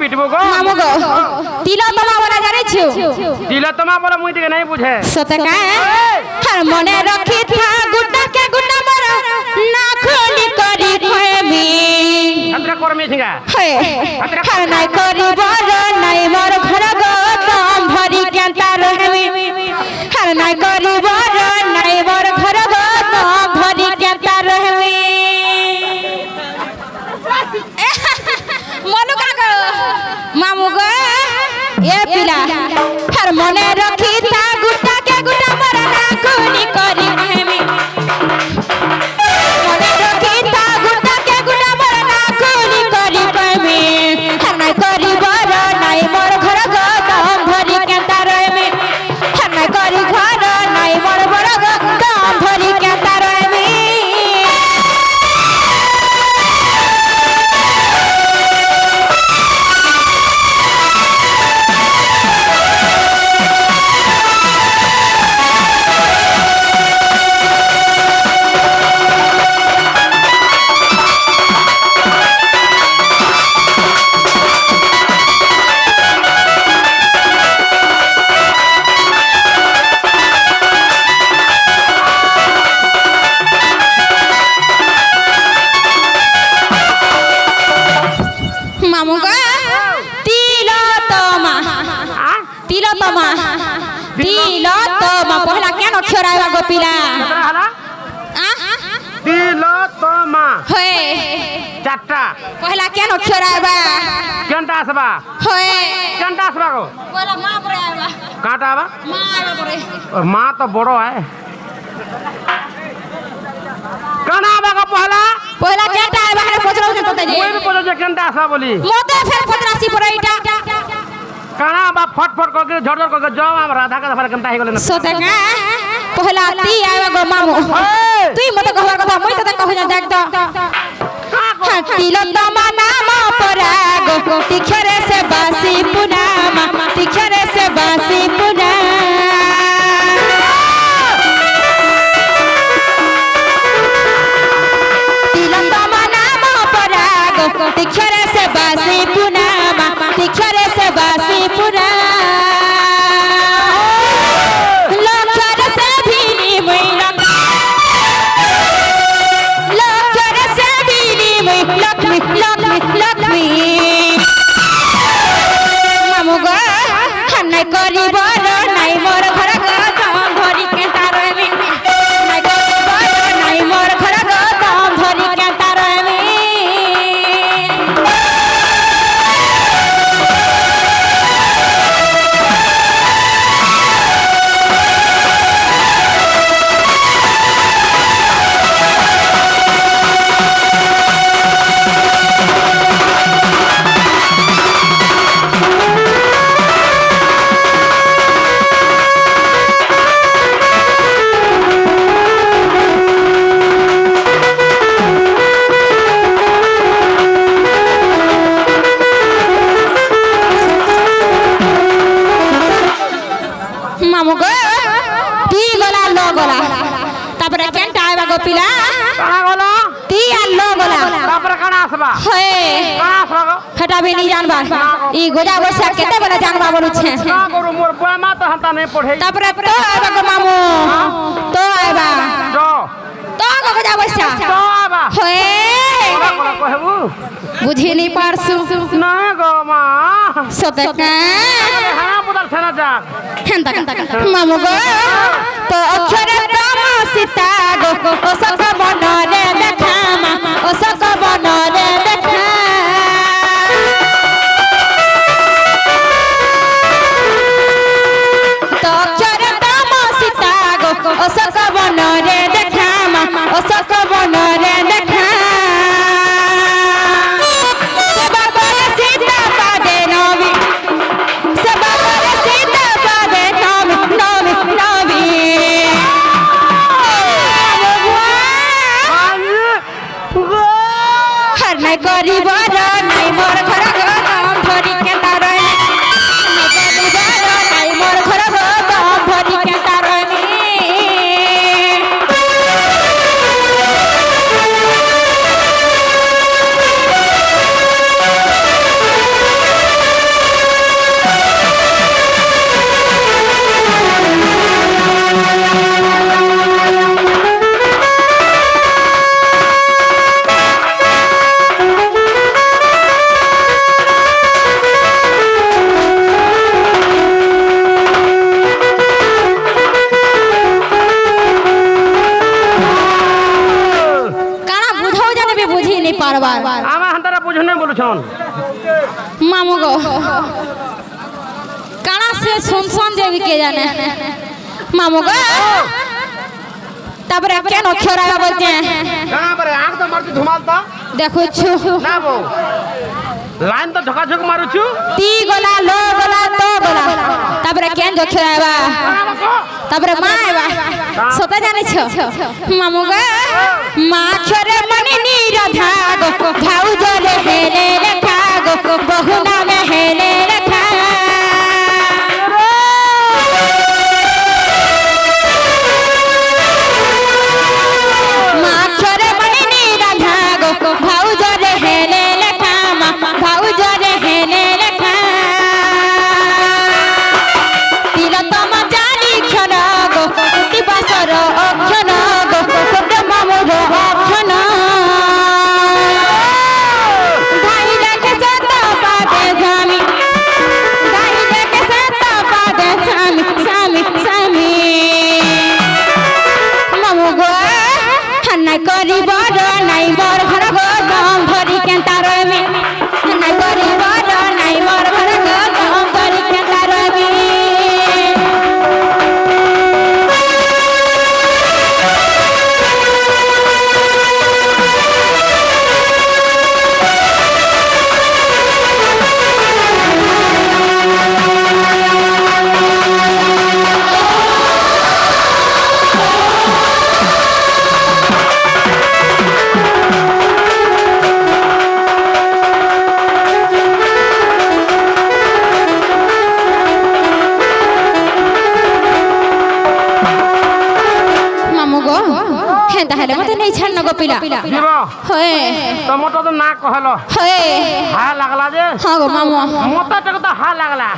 পিটবো গো মামু গো তিলোত্তমা বলা জানিছো তিলোত্তমা বলা মুই দিকে নাই বুঝে সতে কা হর মনে রাখি থা গুড্ডা কে গুড্ডা মারা না খুলি করি খয়েমি হাতরা করমি সিঙ্গা হে হর নাই করি বড় নাই মোর ঘর গো দম ভরি কেনতা রহমি হর নাই করি বড় নাই মোর ঘর গো দম ভরি কেনতা রহমি মনু কাকা মামু গো এ পিলা হর মনে রাখি থা গুড্ডা কে গুড্ডা মারা না খুলি করি খয়েমি মনে রাখি থা গুড্ডা কে গুড্ডা মারা না খুলি করি খয়েমি হর নাই করি বড় নাই মোর ঘর গো দম ভরি কেনতা রহমি হর নাই করি ঘর নাই মোর বড় গো দম ভরি কেনতা রহমি মামু গো তিলোত্তমা তিলোত্তমা তিলোত্তমা পহলা কেন অক্ষর আইবা গো পিলা হালা তিলোত্তমা হয়ে চারটা পহলা কেন অক্ষর আইবা কেনটা আসবা হয়ে কেনটা আসবা গো বলা মা পরে আইবা কাটা আবা মা আইবা পরে মা তো বড় হয় কানা আবা গো পহলা পহলা কেনটা আইবা রে পচরাও যে তোতে যে মুই বি বলে যে কেনটা আসবা বলি মতে ফের পচরাসি পরে এটা কানা বা ফটফট করকে ঝড়ঝড় করকে যাও আম রাধা কা দফারে কেনটা হই গলে না সতে কা পহলা তি আইবা গো মামু তুই মতে কহবার কথা মই তোতে কহ যা দেখ তো তিলোত্তমা নাম পরাগ তিখরে সে বাসি পুনামা তিখরে সে বাসি পুনা তিলোত্তমা নাম পরাগ তিখরে সে বাসি পুনামা তিখরে সে বাসি পুনা লক্ষর সে ভিনি মই লক্ষর সে ভিনি মই লক্ষ্মী লক্ষ্মী লক্ষ্মী মামু গো নাই করি বড় নাই মোর ঘর গো দম ধরি কেনতা রহমি নাই করি বড় নাই মোর ঘর গো দম ধরি কেনতা রহমি মামু গো তি গলা ল গলা তারপরে কেনটা আইবা গো পিলা কানা গলো তি আর ল গলা তারপরে কানা আসবা হয়ে কানা আসবা গো হেটা বি নি জানবা ই গোজা বসা কেতে বেলা জানবা বলুছে না গরু মোর বয় মা তো হাতা নাই পড়ে তারপরে তো আইবা গো মামু তো আইবা জ তো গো গোজা বসা তো আবা হয়ে ওরা কোলা কহেবু বুঝিনি পারছু না গো মা সতে কা হ্যাঁ বদল ছানা যা হেনতা মামু গো তো অক্ষরে তম সীতা গো ও সক বনরে দেখা মা ও সক বনরে দেখা তো অক্ষরে তম সীতা গো ও সক বনরে দেখা মা ও সক বনরে দেখা সেবা করে সীতা পাদে নবী সেবা করে সীতা পাদে নবী নবী হর নাই করি বারবার আমার হান্তারা বুঝনে বলছন মামু গো কানা সে শুনছন দেবী কে জানে মামু গো তারপরে কেন খেরাবা বলতে কানা পরে আগ তো মারছি ধুমালতা দেখুছু না বউ লাইন তো ঝকাঝক মারুছু তি গলা লো গলা তো গলা তারপরে কেন খেরাবা তারপরে মা আইবা সতা জানিছ মামু গো মা ছরে মনি নিরাধা গো ভাউজ রে হেলে রেখা গো বহু নামে হেলে রেখা মা ছরে মনি নিরাধা গো ভাউজ রে হেলে রেখা মা ভাউজ রে হেলে রেখা তিলতম জানি ক্ষণ গো দিবাসর অক্ষণ গো মামুর অক্ষণ ধাই লেখে সত পাদে স্বামী ধাই লেখে সত পাদে স্বামী স্বামী স্বামী মামু গো হান্নাই করিব নাই মোর ঘর গো দম ধরি কেন্তা রমি হান্নাই করিব নাই মোর ঘর গো দম ধরি কেন্তা রমি মামু গো হ্যাঁ তাহলে মতে নেই ছাড় না গো পিলা দিব হয়ে তোমটা তো না কহলো হয়ে হা লাগলা যে হ্যাঁ গো মামু মোটা টাকা তো হা লাগলা